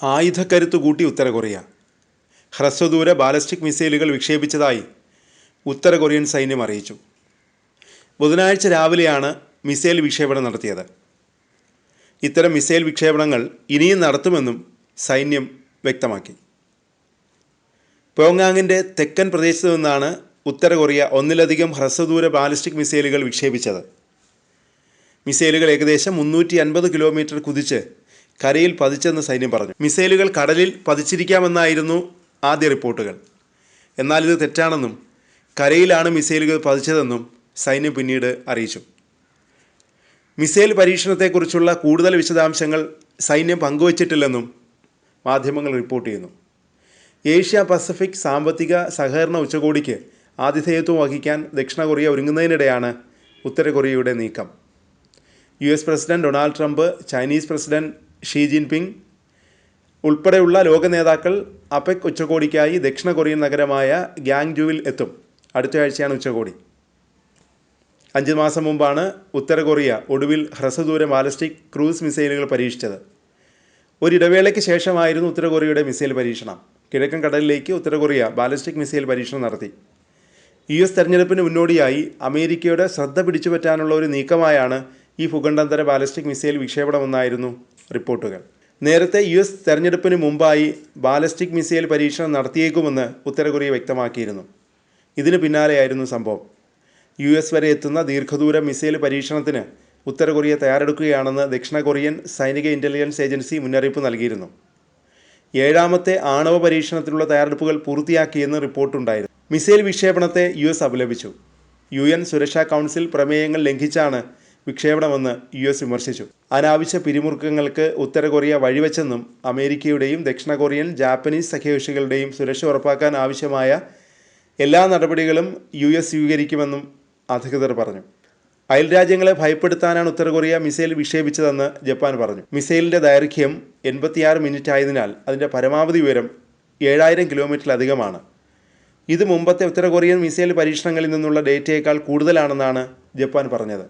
ആയുധക്കരുത്ത് കൂട്ടി ഉത്തര Korea. ഹ്രസ്വദൂര ballistic മിസൈലുകൾ വിക്ഷേപിച്ചതായി ഉത്തര Korean സൈന്യം അറിയിച്ചു. ബുധനാഴ്ച രാവിലെയാണ് മിസൈൽ വിക്ഷേപണം നടത്തിയത്. ഇത്തരം മിസൈൽ വിക്ഷേപണങ്ങൾ ഇനിയും നടത്തുമെന്നും സൈന്യം വ്യക്തമാക്കി. പ്യോങ്യാങ്ങിൻ്റെ തെക്കൻ പ്രദേശത്തു നിന്നാണ് ഉത്തര കൊറിയ ഒന്നിലധികം ഹ്രസ്വദൂര ബാലിസ്റ്റിക് മിസൈലുകൾ വിക്ഷേപിച്ചത്. മിസൈലുകൾ ഏകദേശം 350 കിലോമീറ്റർ കുതിച്ച് കരയിൽ പതിച്ചെന്ന് സൈന്യം പറഞ്ഞു. മിസൈലുകൾ കടലിൽ പതിച്ചിരിക്കാമെന്നായിരുന്നു ആദ്യ റിപ്പോർട്ടുകൾ. എന്നാൽ ഇത് തെറ്റാണെന്നും കരയിലാണ് മിസൈലുകൾ പതിച്ചതെന്നും സൈന്യം പിന്നീട് അറിയിച്ചു. മിസൈൽ പരീക്ഷണത്തെക്കുറിച്ചുള്ള കൂടുതൽ വിശദാംശങ്ങൾ സൈന്യം പങ്കുവച്ചിട്ടില്ലെന്നും മാധ്യമങ്ങൾ റിപ്പോർട്ട് ചെയ്യുന്നു. ഏഷ്യ പസഫിക് സാമ്പത്തിക സഹകരണ ഉച്ചകോടിക്ക് ആതിഥേയത്വം വഹിക്കാൻ ദക്ഷിണ കൊറിയ ഒരുങ്ങുന്നതിനിടെയാണ് ഉത്തര കൊറിയയുടെ നീക്കം. US president Donald Trump, Chinese president Xi Jinping ഉൾപ്പെടെയുള്ള ലോക നേതാക്കൾ അപെക് ഉച്ചകോടിക്കായി ദക്ഷിണ കൊറിയൻ നഗരമായ ഗ്യാങ്ജുവിൽ എത്തും. അടുത്ത ആഴ്ചയാണ് ഉച്ചകോടി. 5 മാസം മുമ്പാണ് ഉത്തര കൊറിയ ഒടുവിൽ ഹ്രസ്വദൂര ബാലിസ്റ്റിക് ക്രൂസ് മിസൈലുകൾ പരീക്ഷിച്ചത്. ഒരിടവേളയ്ക്ക് ശേഷമായിരുന്നു ഉത്തര കൊറിയയുടെ മിസൈൽ പരീക്ഷണം. കിഴക്കൻ കടലിലേക്ക് ഉത്തര കൊറിയ ബാലിസ്റ്റിക് മിസൈൽ പരീക്ഷണം നടത്തി. US തെരഞ്ഞെടുപ്പിന് മുന്നോടിയായി അമേരിക്കയുടെ ശ്രദ്ധ പിടിച്ചുപറ്റാനുള്ള ഒരു നീക്കമായാണ് ഈ ഭൂഖണ്ഡാന്തര ബാലിസ്റ്റിക് മിസൈൽ വിക്ഷേപണമെന്നായിരുന്നു റിപ്പോർട്ടുകൾ. നേരത്തെ US തെരഞ്ഞെടുപ്പിന് മുമ്പായി ബാലിസ്റ്റിക് മിസൈൽ പരീക്ഷണം നടത്തിയേക്കുമെന്ന് ഉത്തര കൊറിയ വ്യക്തമാക്കിയിരുന്നു. ഇതിന് പിന്നാലെയായിരുന്നു സംഭവം. US വരെ എത്തുന്ന ദീർഘദൂര മിസൈൽ പരീക്ഷണത്തിന് ഉത്തര കൊറിയ തയ്യാറെടുക്കുകയാണെന്ന് ദക്ഷിണ കൊറിയൻ സൈനിക ഇൻ്റലിജൻസ് ഏജൻസി മുന്നറിയിപ്പ് നൽകിയിരുന്നു. 7ാമത്തെ ആണവ പരീക്ഷണത്തിനുള്ള തയ്യാറെടുപ്പുകൾ പൂർത്തിയാക്കിയെന്ന് റിപ്പോർട്ടുണ്ടായിരുന്നു. മിസൈൽ വിക്ഷേപണത്തെ US അപലപിച്ചു. UN സുരക്ഷാ കൗൺസിൽ പ്രമേയങ്ങൾ ലംഘിച്ചാണ് വിക്ഷേപണമെന്ന് US വിമർശിച്ചു. അനാവശ്യ പിരിമുറുക്കങ്ങൾക്ക് ഉത്തര കൊറിയ വഴിവെച്ചെന്നും അമേരിക്കയുടെയും ദക്ഷിണ കൊറിയൻ, ജാപ്പനീസ് സഖ്യകക്ഷികളുടെയും സുരക്ഷ ഉറപ്പാക്കാൻ ആവശ്യമായ എല്ലാ നടപടികളും US സ്വീകരിക്കുമെന്നും അധികൃതർ പറഞ്ഞു. അയൽരാജ്യങ്ങളെ ഭയപ്പെടുത്താനാണ് ഉത്തര കൊറിയ മിസൈൽ വിക്ഷേപിച്ചതെന്ന് ജപ്പാൻ പറഞ്ഞു. മിസൈലിൻ്റെ ദൈർഘ്യം 86 മിനിറ്റ് ആയതിനാൽ അതിൻ്റെ പരമാവധി ഉയരം 7000 കിലോമീറ്ററിലധികമാണ്. ഇത് മുമ്പത്തെ ഉത്തര കൊറിയൻ മിസൈൽ പരീക്ഷണങ്ങളിൽ നിന്നുള്ള ഡേറ്റയേക്കാൾ കൂടുതലാണെന്നാണ് ജപ്പാൻ പറഞ്ഞത്.